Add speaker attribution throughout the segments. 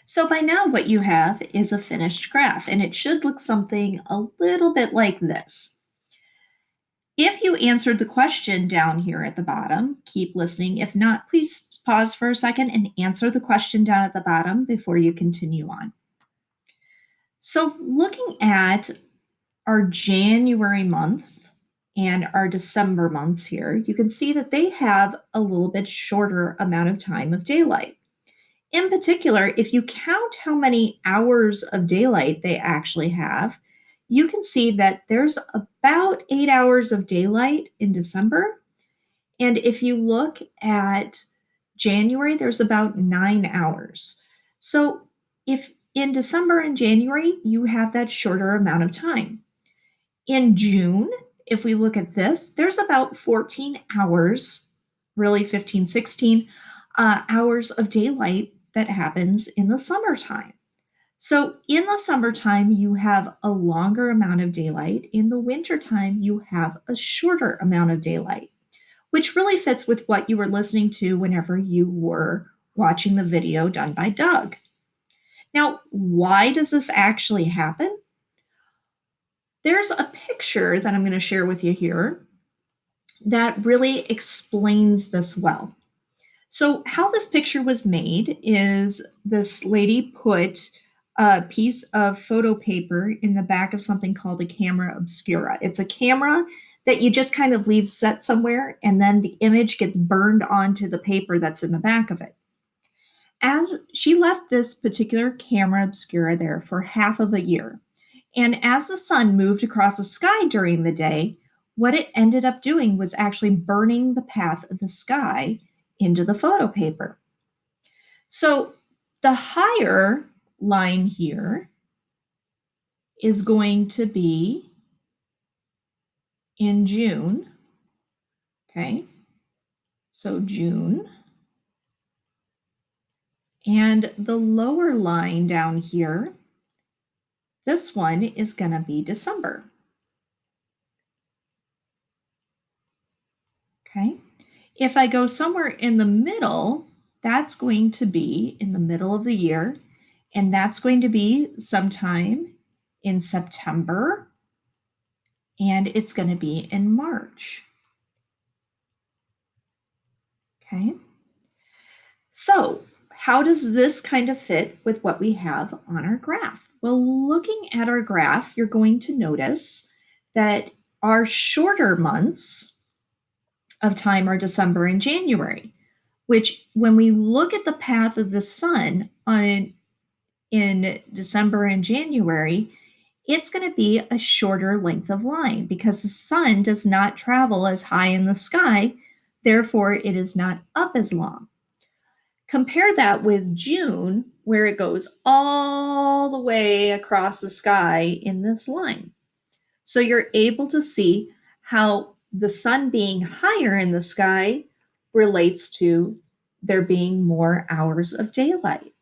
Speaker 1: So by now what you have is a finished graph, and it should look something a little bit like this. If you answered the question down here at the bottom, keep listening. If not, please pause for a second and answer the question down at the bottom before you continue on. So looking at our January months and our December months here, you can see that they have a little bit shorter amount of time of daylight. In particular, if you count how many hours of daylight they actually have, you can see that there's about 8 hours of daylight in December. And if you look at January, there's about 9 hours. So if in December and January, you have that shorter amount of time. In June, if we look at this, there's about 14 hours, really 15, 16 hours of daylight that happens in the summertime. So in the summertime, you have a longer amount of daylight. In the wintertime, you have a shorter amount of daylight, which really fits with what you were listening to whenever you were watching the video done by Doug. Now, why does this actually happen? There's a picture that I'm going to share with you here that really explains this well. So, how this picture was made is this lady put a piece of photo paper in the back of something called a camera obscura. It's a camera that you just kind of leave set somewhere, and then the image gets burned onto the paper that's in the back of it. As she left this particular camera obscura there for half of a year, and as the sun moved across the sky during the day, what it ended up doing was actually burning the path of the sky into the photo paper. So the higher line here is going to be in June. Okay, so June. And the lower line down here, this one is going to be December. Okay, if I go somewhere in the middle, that's going to be in the middle of the year, and that's going to be sometime in September, and it's going to be in March. Okay, so how does this kind of fit with what we have on our graph? Well, looking at our graph, you're going to notice that our shorter months of time are December and January, which when we look at the path of the sun in December and January, it's going to be a shorter length of line because the sun does not travel as high in the sky, therefore it is not up as long. Compare that with June, where it goes all the way across the sky in this line. So you're able to see how the sun being higher in the sky relates to there being more hours of daylight.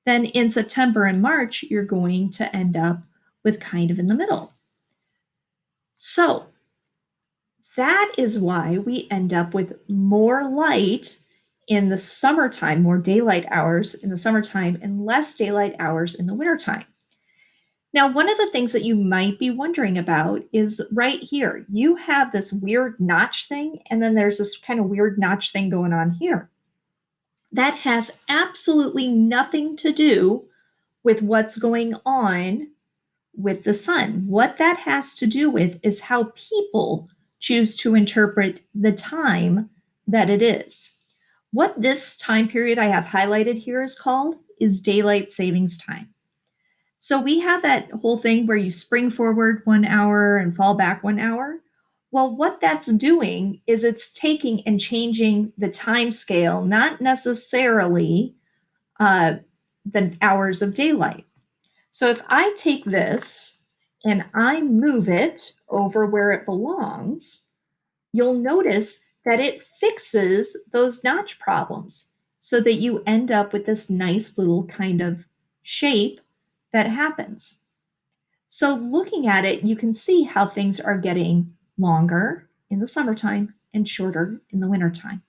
Speaker 1: Then in September and March, you're going to end up with kind of in the middle. So that is why we end up with more light in the summertime, more daylight hours in the summertime, and less daylight hours in the wintertime. Now, one of the things that you might be wondering about is right here. You have this weird notch thing, and then there's this kind of weird notch thing going on here. That has absolutely nothing to do with what's going on with the sun. What that has to do with is how people choose to interpret the time that it is. What this time period I have highlighted here is called is daylight savings time. So we have that whole thing where you spring forward 1 hour and fall back 1 hour. Well, what that's doing is it's taking and changing the time scale, not necessarily the hours of daylight. So if I take this and I move it over where it belongs, you'll notice that it fixes those notch problems so that you end up with this nice little kind of shape that happens. So looking at it, you can see how things are getting longer in the summertime and shorter in the wintertime.